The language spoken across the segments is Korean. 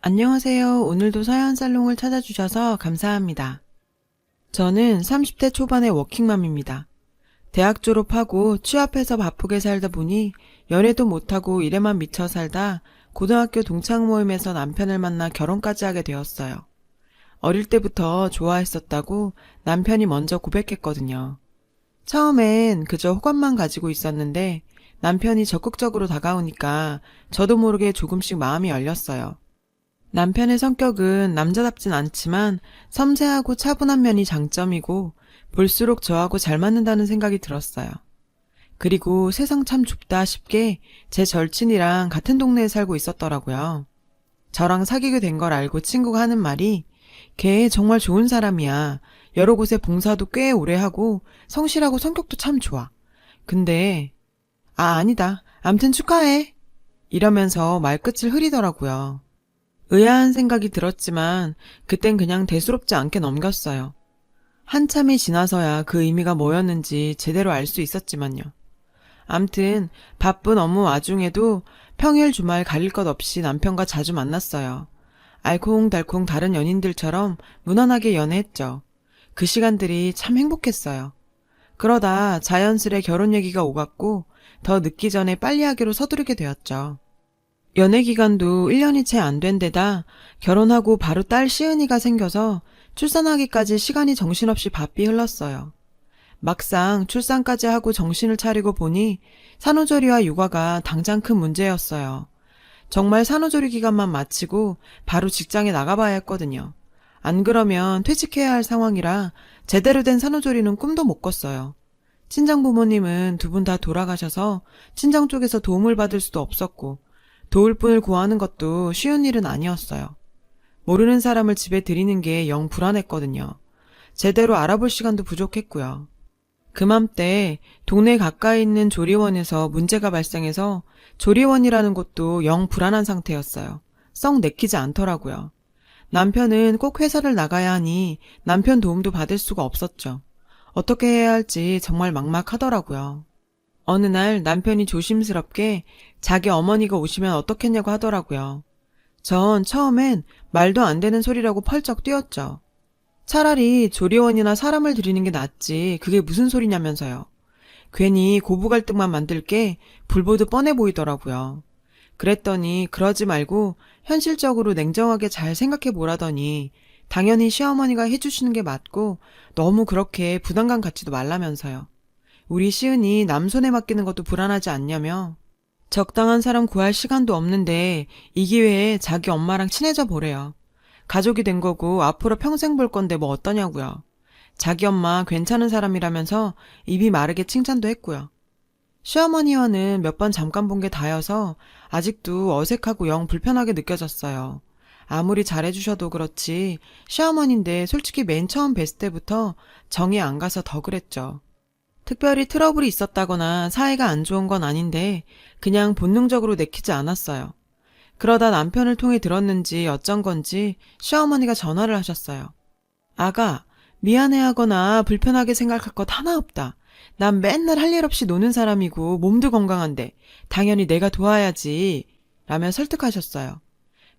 안녕하세요. 오늘도 서현살롱을 찾아주셔서 감사합니다. 저는 30대 초반의 워킹맘입니다. 대학 졸업하고 취업해서 바쁘게 살다 보니 연애도 못하고 일에만 미쳐 살다 고등학교 동창 모임에서 남편을 만나 결혼까지 하게 되었어요. 어릴 때부터 좋아했었다고 남편이 먼저 고백했거든요. 처음엔 그저 호감만 가지고 있었는데 남편이 적극적으로 다가오니까 저도 모르게 조금씩 마음이 열렸어요. 남편의 성격은 남자답진 않지만 섬세하고 차분한 면이 장점이고 볼수록 저하고 잘 맞는다는 생각이 들었어요. 그리고 세상 참 좁다 싶게 제 절친이랑 같은 동네에 살고 있었더라고요. 저랑 사귀게 된 걸 알고 친구가 하는 말이 걔 정말 좋은 사람이야. 여러 곳에 봉사도 꽤 오래 하고 성실하고 성격도 참 좋아. 근데 아니다. 암튼 축하해. 이러면서 말끝을 흐리더라고요. 의아한 생각이 들었지만 그땐 그냥 대수롭지 않게 넘겼어요. 한참이 지나서야 그 의미가 뭐였는지 제대로 알 수 있었지만요. 암튼 바쁜 업무 와중에도 평일 주말 가릴 것 없이 남편과 자주 만났어요. 알콩달콩 다른 연인들처럼 무난하게 연애했죠. 그 시간들이 참 행복했어요. 그러다 자연스레 결혼 얘기가 오갔고 더 늦기 전에 빨리 하기로 서두르게 되었죠. 연애 기간도 1년이 채 안 된 데다 결혼하고 바로 딸 시은이가 생겨서 출산하기까지 시간이 정신없이 바삐 흘렀어요. 막상 출산까지 하고 정신을 차리고 보니 산후조리와 육아가 당장 큰 문제였어요. 정말 산후조리 기간만 마치고 바로 직장에 나가봐야 했거든요. 안 그러면 퇴직해야 할 상황이라 제대로 된 산후조리는 꿈도 못 꿨어요. 친정 부모님은 두 분 다 돌아가셔서 친정 쪽에서 도움을 받을 수도 없었고 도울 분을 구하는 것도 쉬운 일은 아니었어요. 모르는 사람을 집에 들이는 게 영 불안했거든요. 제대로 알아볼 시간도 부족했고요. 그맘때 동네 가까이 있는 조리원에서 문제가 발생해서 조리원이라는 곳도 영 불안한 상태였어요. 썩 내키지 않더라고요. 남편은 꼭 회사를 나가야 하니 남편 도움도 받을 수가 없었죠. 어떻게 해야 할지 정말 막막하더라고요. 어느 날 남편이 조심스럽게 자기 어머니가 오시면 어떻겠냐고 하더라고요. 전 처음엔 말도 안 되는 소리라고 펄쩍 뛰었죠. 차라리 조리원이나 사람을 들이는 게 낫지 그게 무슨 소리냐면서요. 괜히 고부 갈등만 만들 게 불보듯 뻔해 보이더라고요. 그랬더니 그러지 말고 현실적으로 냉정하게 잘 생각해 보라더니 당연히 시어머니가 해주시는 게 맞고 너무 그렇게 부담감 갖지도 말라면서요. 우리 시은이 남 손에 맡기는 것도 불안하지 않냐며. 적당한 사람 구할 시간도 없는데 이 기회에 자기 엄마랑 친해져 보래요. 가족이 된 거고 앞으로 평생 볼 건데 뭐 어떠냐고요. 자기 엄마 괜찮은 사람이라면서 입이 마르게 칭찬도 했고요. 시어머니와는 몇 번 잠깐 본 게 다여서 아직도 어색하고 영 불편하게 느껴졌어요. 아무리 잘해주셔도 그렇지 시어머니인데 솔직히 맨 처음 뵀을 때부터 정이 안 가서 더 그랬죠. 특별히 트러블이 있었다거나 사이가 안 좋은 건 아닌데 그냥 본능적으로 내키지 않았어요. 그러다 남편을 통해 들었는지 어쩐 건지 시어머니가 전화를 하셨어요. 아가, 미안해하거나 불편하게 생각할 것 하나 없다. 난 맨날 할 일 없이 노는 사람이고 몸도 건강한데 당연히 내가 도와야지 라며 설득하셨어요.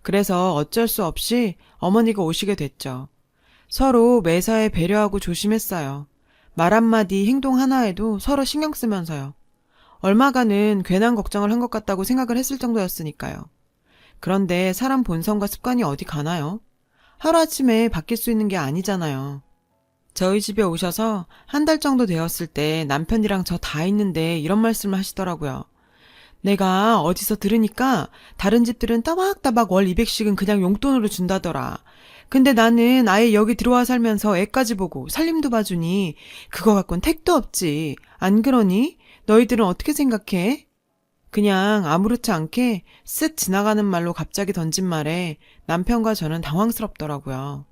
그래서 어쩔 수 없이 어머니가 오시게 됐죠. 서로 매사에 배려하고 조심했어요. 말 한마디 행동 하나에도 서로 신경 쓰면서요. 얼마간은 괜한 걱정을 한 것 같다고 생각을 했을 정도였으니까요. 그런데 사람 본성과 습관이 어디 가나요? 하루아침에 바뀔 수 있는 게 아니잖아요. 저희 집에 오셔서 한 달 정도 되었을 때 남편이랑 저 다 있는데 이런 말씀을 하시더라고요. 내가 어디서 들으니까 다른 집들은 따박따박 월 200씩은 그냥 용돈으로 준다더라. 근데 나는 아예 여기 들어와 살면서 애까지 보고 살림도 봐주니 그거 갖고는 택도 없지. 안 그러니? 너희들은 어떻게 생각해? 그냥 아무렇지 않게 쓱 지나가는 말로 갑자기 던진 말에 남편과 저는 당황스럽더라고요.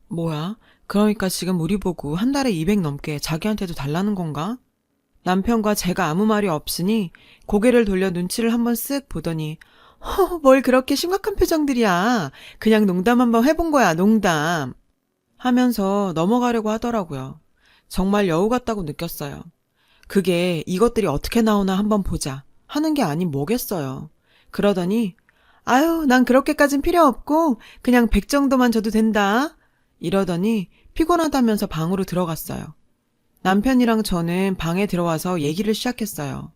뭐야? 그러니까 지금 우리 보고 한 달에 200 넘게 자기한테도 달라는 건가? 남편과 제가 아무 말이 없으니 고개를 돌려 눈치를 한번 쓱 보더니 뭘 그렇게 심각한 표정들이야. 그냥 농담 한번 해본 거야, 농담. 하면서 넘어가려고 하더라고요. 정말 여우 같다고 느꼈어요. 그게 이것들이 어떻게 나오나 한번 보자 하는 게 아닌 뭐겠어요. 그러더니 아유, 난 그렇게까진 필요 없고 그냥 100 정도만 줘도 된다. 이러더니 피곤하다면서 방으로 들어갔어요. 남편이랑 저는 방에 들어와서 얘기를 시작했어요.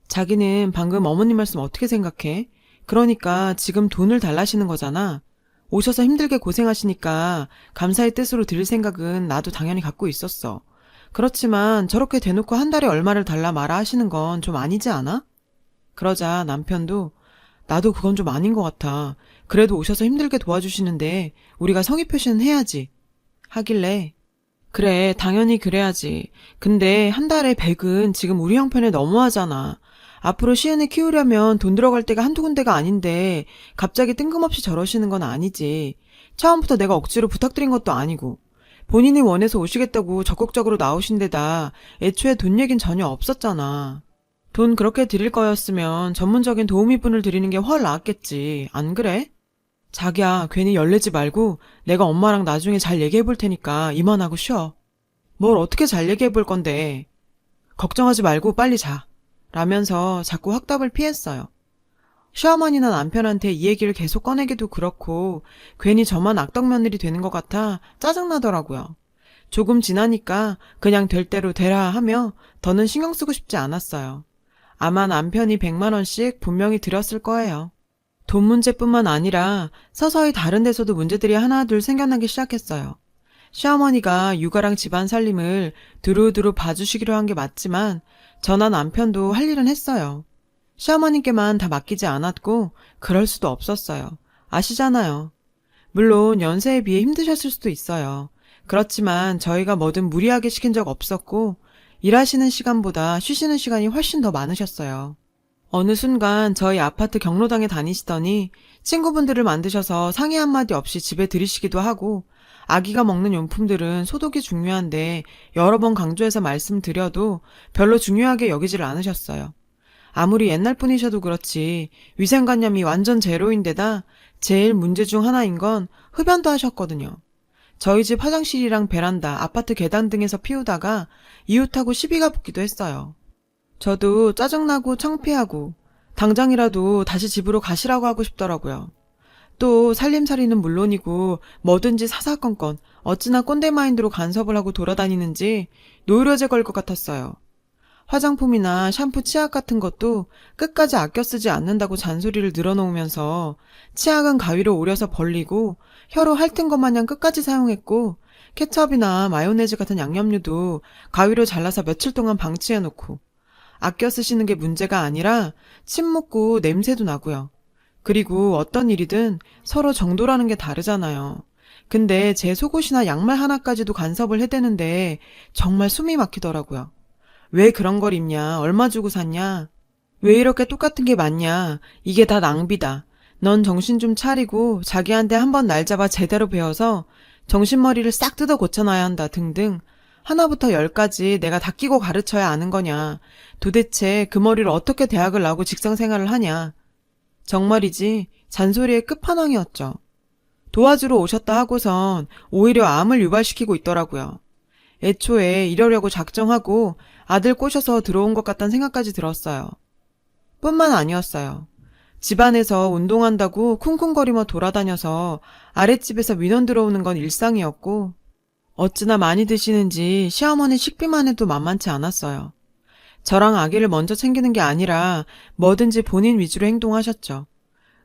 자기는 방금 어머님 말씀 어떻게 생각해? 그러니까 지금 돈을 달라시는 거잖아. 오셔서 힘들게 고생하시니까 감사의 뜻으로 드릴 생각은 나도 당연히 갖고 있었어. 그렇지만 저렇게 대놓고 한 달에 얼마를 달라 마라 하시는 건 좀 아니지 않아? 그러자 남편도 나도 그건 좀 아닌 것 같아. 그래도 오셔서 힘들게 도와주시는데 우리가 성의 표시는 해야지. 하길래 그래, 당연히 그래야지. 근데 한 달에 100은 지금 우리 형편에 너무하잖아. 앞으로 시은이 키우려면 돈 들어갈 데가 한두 군데가 아닌데 갑자기 뜬금없이 저러시는 건 아니지. 처음부터 내가 억지로 부탁드린 것도 아니고. 본인이 원해서 오시겠다고 적극적으로 나오신 데다 애초에 돈 얘긴 전혀 없었잖아. 돈 그렇게 드릴 거였으면 전문적인 도우미분을 드리는 게 훨 나았겠지. 안 그래? 자기야, 괜히 열내지 말고 내가 엄마랑 나중에 잘 얘기해 볼 테니까 이만하고 쉬어. 뭘 어떻게 잘 얘기해 볼 건데. 걱정하지 말고 빨리 자. 라면서 자꾸 확답을 피했어요. 시어머니나 남편한테 이 얘기를 계속 꺼내기도 그렇고 괜히 저만 악덕며느리 되는 것 같아 짜증나더라고요. 조금 지나니까 그냥 될 대로 되라 하며 더는 신경 쓰고 싶지 않았어요. 아마 남편이 100만 원씩 분명히 드렸을 거예요. 돈 문제뿐만 아니라 서서히 다른 데서도 문제들이 하나둘 생겨나기 시작했어요. 시어머니가 육아랑 집안 살림을 두루두루 봐주시기로 한 게 맞지만 저나 남편도 할 일은 했어요. 시어머님께만 다 맡기지 않았고 그럴 수도 없었어요. 아시잖아요. 물론 연세에 비해 힘드셨을 수도 있어요. 그렇지만 저희가 뭐든 무리하게 시킨 적 없었고 일하시는 시간보다 쉬시는 시간이 훨씬 더 많으셨어요. 어느 순간 저희 아파트 경로당에 다니시더니 친구분들을 만드셔서 상의 한마디 없이 집에 들이시기도 하고 아기가 먹는 용품들은 소독이 중요한데 여러 번 강조해서 말씀드려도 별로 중요하게 여기지를 않으셨어요. 아무리 옛날 분이셔도 그렇지 위생관념이 완전 제로인데다 제일 문제 중 하나인 건 흡연도 하셨거든요. 저희 집 화장실이랑 베란다, 아파트 계단 등에서 피우다가 이웃하고 시비가 붙기도 했어요. 저도 짜증나고 창피하고 당장이라도 다시 집으로 가시라고 하고 싶더라고요. 또 살림살이는 물론이고 뭐든지 사사건건 어찌나 꼰대 마인드로 간섭을 하고 돌아다니는지 노이로제 걸 것 같았어요. 화장품이나 샴푸, 치약 같은 것도 끝까지 아껴 쓰지 않는다고 잔소리를 늘어놓으면서 치약은 가위로 오려서 벌리고 혀로 핥은 것 마냥 끝까지 사용했고 케첩이나 마요네즈 같은 양념류도 가위로 잘라서 며칠 동안 방치해놓고 아껴 쓰시는 게 문제가 아니라 침 묻고 냄새도 나고요. 그리고 어떤 일이든 서로 정도라는 게 다르잖아요. 근데 제 속옷이나 양말 하나까지도 간섭을 해대는데 정말 숨이 막히더라고요. 왜 그런 걸 입냐? 얼마 주고 샀냐? 왜 이렇게 똑같은 게 많냐? 이게 다 낭비다. 넌 정신 좀 차리고 자기한테 한번 날 잡아 제대로 배워서 정신머리를 싹 뜯어 고쳐놔야 한다 등등 하나부터 10까지 내가 다 끼고 가르쳐야 아는 거냐. 도대체 그 머리를 어떻게 대학을 나오고 직장생활을 하냐. 정말이지 잔소리의 끝판왕이었죠. 도와주러 오셨다 하고선 오히려 암을 유발시키고 있더라고요. 애초에 이러려고 작정하고 아들 꼬셔서 들어온 것 같다는 생각까지 들었어요. 뿐만 아니었어요. 집안에서 운동한다고 쿵쿵거리며 돌아다녀서 아랫집에서 민원 들어오는 건 일상이었고 어찌나 많이 드시는지 시어머니 식비만 해도 만만치 않았어요. 저랑 아기를 먼저 챙기는 게 아니라 뭐든지 본인 위주로 행동하셨죠.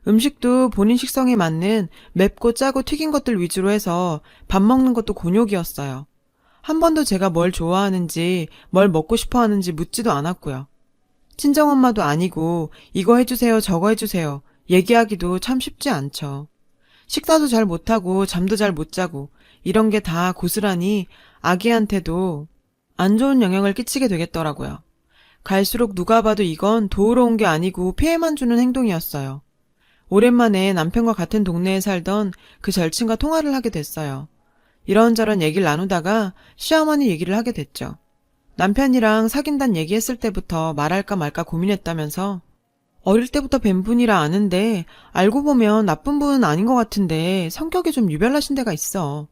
음식도 본인 식성에 맞는 맵고 짜고 튀긴 것들 위주로 해서 밥 먹는 것도 곤욕이었어요. 한 번도 제가 뭘 좋아하는지 뭘 먹고 싶어 하는지 묻지도 않았고요. 친정엄마도 아니고 이거 해주세요 저거 해주세요 얘기하기도 참 쉽지 않죠. 식사도 잘 못하고 잠도 잘 못 자고 이런 게 다 고스란히 아기한테도 안 좋은 영향을 끼치게 되겠더라고요. 갈수록 누가 봐도 이건 도우러 온 게 아니고 피해만 주는 행동이었어요. 오랜만에 남편과 같은 동네에 살던 그 절친과 통화를 하게 됐어요. 이런저런 얘기를 나누다가 시어머니 얘기를 하게 됐죠. 남편이랑 사귄다는 얘기했을 때부터 말할까 말까 고민했다면서 어릴 때부터 뵌 분이라 아는데 알고 보면 나쁜 분은 아닌 것 같은데 성격이 좀 유별나신 데가 있어.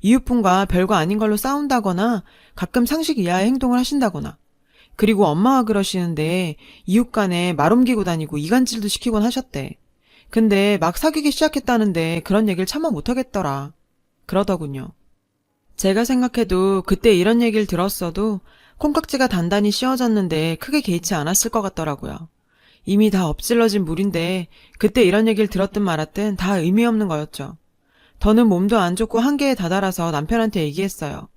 이웃분과 별거 아닌 걸로 싸운다거나 가끔 상식 이하의 행동을 하신다거나 그리고 엄마가 그러시는데 이웃 간에 말 옮기고 다니고 이간질도 시키곤 하셨대. 근데 막 사귀기 시작했다는데 그런 얘기를 차마 못하겠더라. 그러더군요. 제가 생각해도 그때 이런 얘기를 들었어도 콩깍지가 단단히 씌워졌는데 크게 개의치 않았을 것 같더라고요. 이미 다 엎질러진 물인데 그때 이런 얘기를 들었든 말았든 다 의미 없는 거였죠. 더는 몸도 안 좋고 한계에 다다라서 남편한테 얘기했어요.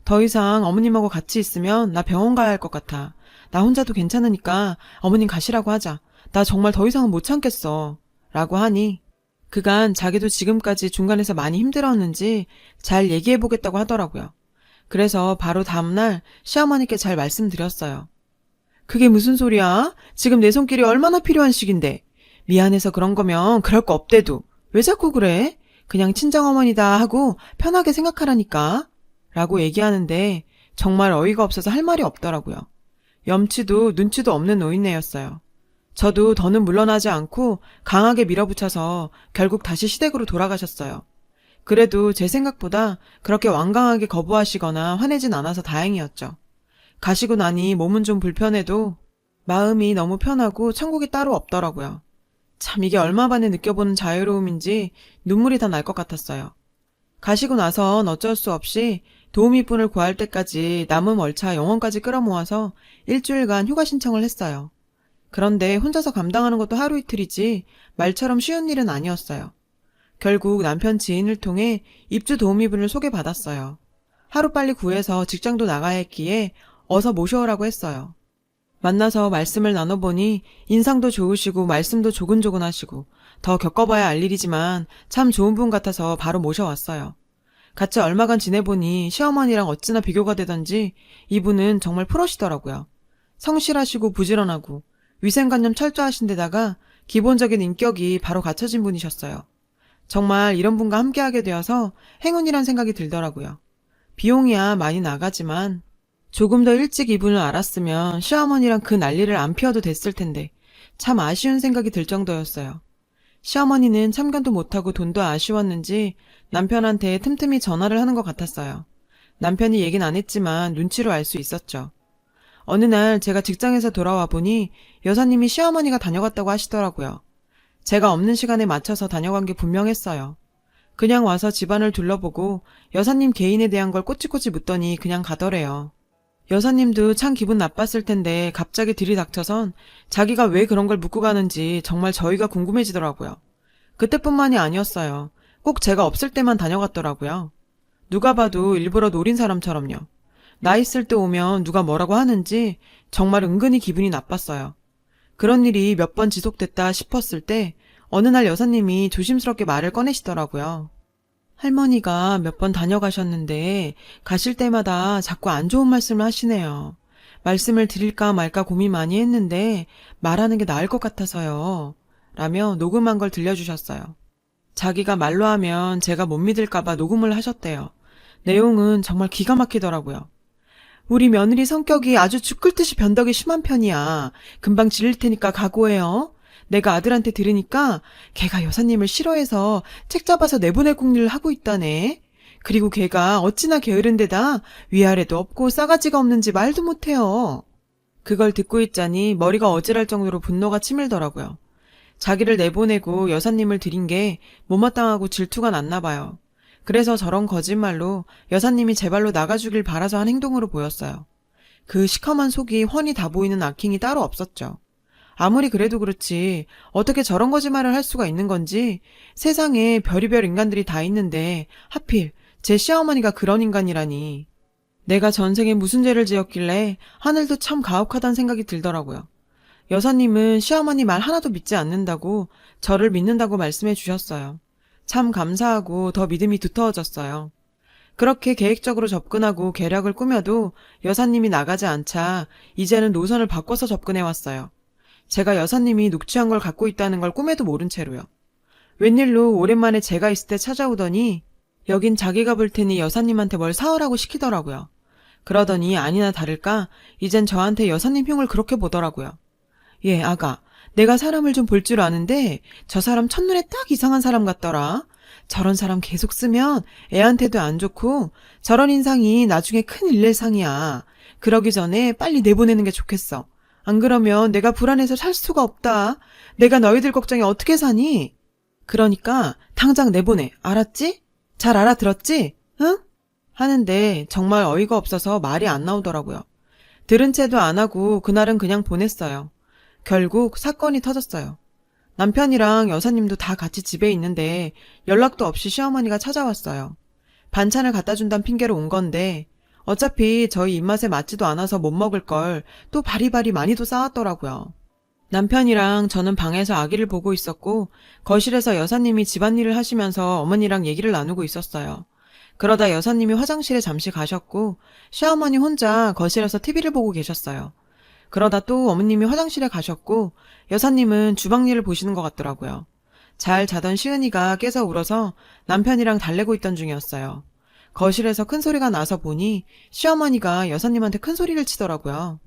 더 이상 어머님하고 같이 있으면 나 병원 가야 할 것 같아. 나 혼자도 괜찮으니까 어머님 가시라고 하자. 나 정말 더 이상은 못 참겠어. 라고 하니 그간 자기도 지금까지 중간에서 많이 힘들었는지 잘 얘기해보겠다고 하더라고요. 그래서 바로 다음날 시어머니께 잘 말씀드렸어요. 그게 무슨 소리야? 지금 내 손길이 얼마나 필요한 시기인데. 미안해서 그런 거면 그럴 거 없대도. 왜 자꾸 그래? 그냥 친정어머니다 하고 편하게 생각하라니까. 라고 얘기하는데 정말 어이가 없어서 할 말이 없더라고요. 염치도 눈치도 없는 노인네였어요. 저도 더는 물러나지 않고 강하게 밀어붙여서 결국 다시 시댁으로 돌아가셨어요. 그래도 제 생각보다 그렇게 완강하게 거부하시거나 화내진 않아서 다행이었죠. 가시고 나니 몸은 좀 불편해도 마음이 너무 편하고 천국이 따로 없더라고요. 참 이게 얼마 만에 느껴보는 자유로움인지 눈물이 다 날 것 같았어요. 가시고 나선 어쩔 수 없이 도우미분을 구할 때까지 남은 월차 영원까지 끌어모아서 일주일간 휴가 신청을 했어요. 그런데 혼자서 감당하는 것도 하루 이틀이지 말처럼 쉬운 일은 아니었어요. 결국 남편 지인을 통해 입주 도우미분을 소개받았어요. 하루빨리 구해서 직장도 나가야 했기에 어서 모셔오라고 했어요. 만나서 말씀을 나눠보니 인상도 좋으시고 말씀도 조근조근하시고 더 겪어봐야 알 일이지만 참 좋은 분 같아서 바로 모셔왔어요. 같이 얼마간 지내보니 시어머니랑 어찌나 비교가 되던지 이분은 정말 프로시더라고요. 성실하시고 부지런하고 위생관념 철저하신 데다가 기본적인 인격이 바로 갖춰진 분이셨어요. 정말 이런 분과 함께하게 되어서 행운이란 생각이 들더라고요. 비용이야 많이 나가지만 조금 더 일찍 이분을 알았으면 시어머니랑 그 난리를 안 피워도 됐을 텐데 참 아쉬운 생각이 들 정도였어요. 시어머니는 참견도 못하고 돈도 아쉬웠는지 남편한테 틈틈이 전화를 하는 것 같았어요. 남편이 얘긴 안 했지만 눈치로 알 수 있었죠. 어느 날 제가 직장에서 돌아와 보니 여사님이 시어머니가 다녀갔다고 하시더라고요. 제가 없는 시간에 맞춰서 다녀간 게 분명했어요. 그냥 와서 집안을 둘러보고 여사님 개인에 대한 걸 꼬치꼬치 묻더니 그냥 가더래요. 여사님도 참 기분 나빴을 텐데 갑자기 들이닥쳐선 자기가 왜 그런 걸 묻고 가는지 정말 저희가 궁금해지더라고요. 그때뿐만이 아니었어요. 꼭 제가 없을 때만 다녀갔더라고요. 누가 봐도 일부러 노린 사람처럼요. 나 있을 때 오면 누가 뭐라고 하는지 정말 은근히 기분이 나빴어요. 그런 일이 몇 번 지속됐다 싶었을 때 어느 날 여사님이 조심스럽게 말을 꺼내시더라고요. 할머니가 몇 번 다녀가셨는데 가실 때마다 자꾸 안 좋은 말씀을 하시네요. 말씀을 드릴까 말까 고민 많이 했는데 말하는 게 나을 것 같아서요. 라며 녹음한 걸 들려주셨어요. 자기가 말로 하면 제가 못 믿을까봐 녹음을 하셨대요. 내용은 정말 기가 막히더라고요. 우리 며느리 성격이 아주 죽을 듯이 변덕이 심한 편이야. 금방 질릴 테니까 각오해요. 내가 아들한테 들으니까 걔가 여사님을 싫어해서 책 잡아서 내보낼 궁리를 하고 있다네. 그리고 걔가 어찌나 게으른 데다 위아래도 없고 싸가지가 없는지 말도 못해요. 그걸 듣고 있자니 머리가 어지랄 정도로 분노가 치밀더라고요. 자기를 내보내고 여사님을 들인 게 못마땅하고 질투가 났나 봐요. 그래서 저런 거짓말로 여사님이 제 발로 나가주길 바라서 한 행동으로 보였어요. 그 시커먼 속이 훤히 다 보이는 악행이 따로 없었죠. 아무리 그래도 그렇지 어떻게 저런 거짓말을 할 수가 있는 건지 세상에 별의별 인간들이 다 있는데 하필 제 시어머니가 그런 인간이라니. 내가 전생에 무슨 죄를 지었길래 하늘도 참 가혹하다는 생각이 들더라고요. 여사님은 시어머니 말 하나도 믿지 않는다고 저를 믿는다고 말씀해 주셨어요. 참 감사하고 더 믿음이 두터워졌어요. 그렇게 계획적으로 접근하고 계략을 꾸며도 여사님이 나가지 않자 이제는 노선을 바꿔서 접근해왔어요. 제가 여사님이 녹취한 걸 갖고 있다는 걸 꿈에도 모른 채로요. 웬일로 오랜만에 제가 있을 때 찾아오더니 여긴 자기가 볼 테니 여사님한테 뭘 사오라고 시키더라고요. 그러더니 아니나 다를까 이젠 저한테 여사님 흉을 그렇게 보더라고요. 예, 아가. 내가 사람을 좀 볼 줄 아는데 저 사람 첫눈에 딱 이상한 사람 같더라. 저런 사람 계속 쓰면 애한테도 안 좋고 저런 인상이 나중에 큰 일낼 상이야. 그러기 전에 빨리 내보내는 게 좋겠어. 안 그러면 내가 불안해서 살 수가 없다. 내가 너희들 걱정에 어떻게 사니? 그러니까 당장 내보내. 알았지? 잘 알아들었지? 응? 하는데 정말 어이가 없어서 말이 안 나오더라고요. 들은 채도 안 하고 그날은 그냥 보냈어요. 결국 사건이 터졌어요. 남편이랑 여사님도 다 같이 집에 있는데 연락도 없이 시어머니가 찾아왔어요. 반찬을 갖다 준다는 핑계로 온 건데 어차피 저희 입맛에 맞지도 않아서 못 먹을 걸 또 바리바리 많이도 싸왔더라고요. 남편이랑 저는 방에서 아기를 보고 있었고 거실에서 여사님이 집안일을 하시면서 어머니랑 얘기를 나누고 있었어요. 그러다 여사님이 화장실에 잠시 가셨고 시어머니 혼자 거실에서 TV를 보고 계셨어요. 그러다 또 어머님이 화장실에 가셨고 여사님은 주방 일을 보시는 것 같더라고요. 잘 자던 시은이가 깨서 울어서 남편이랑 달래고 있던 중이었어요. 거실에서 큰 소리가 나서 보니 시어머니가 여사님한테 큰 소리를 치더라고요.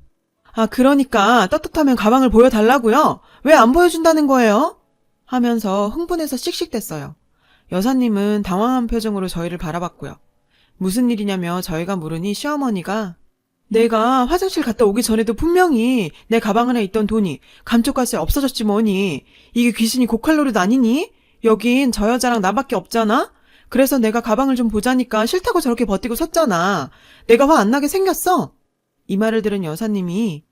아, 그러니까 떳떳하면 가방을 보여달라고요? 왜 안 보여준다는 거예요? 하면서 흥분해서 씩씩댔어요. 여사님은 당황한 표정으로 저희를 바라봤고요. 무슨 일이냐며 저희가 물으니 시어머니가 내가 화장실 갔다 오기 전에도 분명히 내 가방 안에 있던 돈이 감쪽같이 없어졌지 뭐니. 이게 귀신이 고칼로리도 아니니? 여긴 저 여자랑 나밖에 없잖아? 그래서 내가 가방을 좀 보자니까 싫다고 저렇게 버티고 섰잖아. 내가 화 안 나게 생겼어? 이 말을 들은 여사님이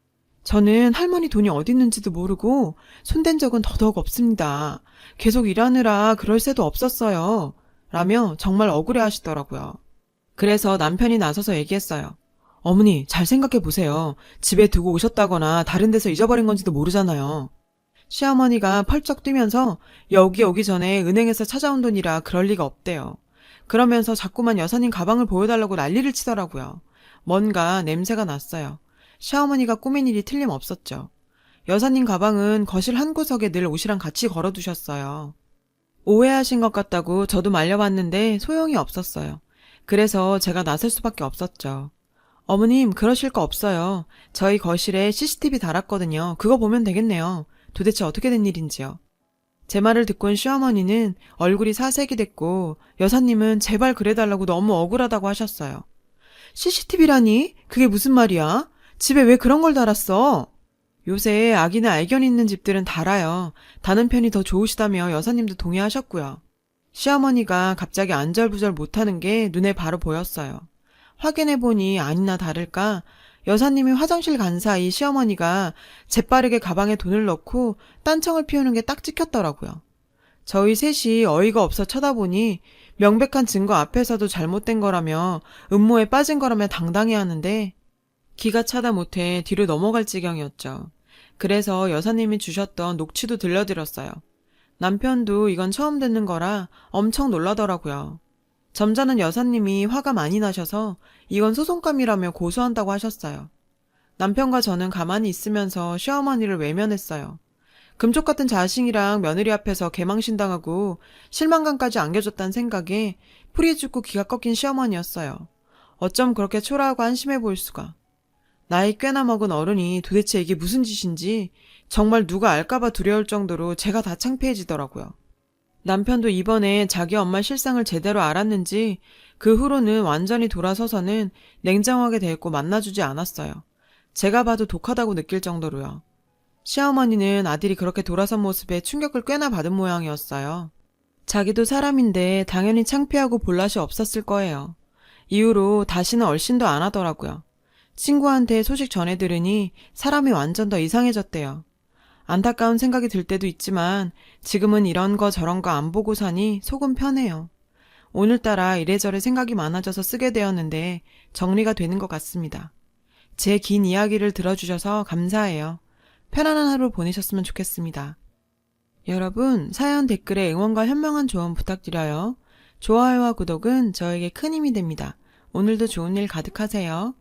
저는 할머니 돈이 어디 있는지도 모르고 손댄 적은 더더욱 없습니다. 계속 일하느라 그럴 새도 없었어요. 라며 정말 억울해 하시더라고요. 그래서 남편이 나서서 얘기했어요. 어머니, 잘 생각해 보세요. 집에 두고 오셨다거나 다른 데서 잊어버린 건지도 모르잖아요. 시어머니가 펄쩍 뛰면서 여기 오기 전에 은행에서 찾아온 돈이라 그럴 리가 없대요. 그러면서 자꾸만 여사님 가방을 보여달라고 난리를 치더라고요. 뭔가 냄새가 났어요. 시어머니가 꾸민 일이 틀림없었죠. 여사님 가방은 거실 한 구석에 늘 옷이랑 같이 걸어두셨어요. 오해하신 것 같다고 저도 말려봤는데 소용이 없었어요. 그래서 제가 나설 수밖에 없었죠. 어머님, 그러실 거 없어요. 저희 거실에 CCTV 달았거든요. 그거 보면 되겠네요. 도대체 어떻게 된 일인지요. 제 말을 듣고 온 시어머니는 얼굴이 사색이 됐고 여사님은 제발 그래달라고 너무 억울하다고 하셨어요. CCTV라니? 그게 무슨 말이야? 집에 왜 그런 걸 달았어? 요새 아기나 알견 있는 집들은 달아요. 다는 편이 더 좋으시다며 여사님도 동의하셨고요. 시어머니가 갑자기 안절부절 못하는 게 눈에 바로 보였어요. 확인해보니 아니나 다를까 여사님이 화장실 간 사이 시어머니가 재빠르게 가방에 돈을 넣고 딴청을 피우는 게 딱 찍혔더라고요. 저희 셋이 어이가 없어 쳐다보니 명백한 증거 앞에서도 잘못된 거라며 음모에 빠진 거라며 당당해 하는데 기가 차다 못해 뒤로 넘어갈 지경이었죠. 그래서 여사님이 주셨던 녹취도 들려드렸어요. 남편도 이건 처음 듣는 거라 엄청 놀라더라고요. 점잖은 여사님이 화가 많이 나셔서 이건 소송감이라며 고소한다고 하셨어요. 남편과 저는 가만히 있으면서 시어머니를 외면했어요. 금쪽 같은 자식이랑 며느리 앞에서 개망신당하고 실망감까지 안겨줬다는 생각에 풀이 죽고 기가 꺾인 시어머니였어요. 어쩜 그렇게 초라하고 한심해 보일 수가. 나이 꽤나 먹은 어른이 도대체 이게 무슨 짓인지 정말 누가 알까봐 두려울 정도로 제가 다 창피해지더라고요. 남편도 이번에 자기 엄마 실상을 제대로 알았는지 그 후로는 완전히 돌아서서는 냉정하게 대했고 만나주지 않았어요. 제가 봐도 독하다고 느낄 정도로요. 시어머니는 아들이 그렇게 돌아선 모습에 충격을 꽤나 받은 모양이었어요. 자기도 사람인데 당연히 창피하고 볼낯이 없었을 거예요. 이후로 다시는 얼씬도 안 하더라고요. 친구한테 소식 전해 들으니 사람이 완전 더 이상해졌대요. 안타까운 생각이 들 때도 있지만 지금은 이런 거 저런 거 안 보고 사니 속은 편해요. 오늘따라 이래저래 생각이 많아져서 쓰게 되었는데 정리가 되는 것 같습니다. 제 긴 이야기를 들어주셔서 감사해요. 편안한 하루 보내셨으면 좋겠습니다. 여러분, 사연 댓글에 응원과 현명한 조언 부탁드려요. 좋아요와 구독은 저에게 큰 힘이 됩니다. 오늘도 좋은 일 가득하세요.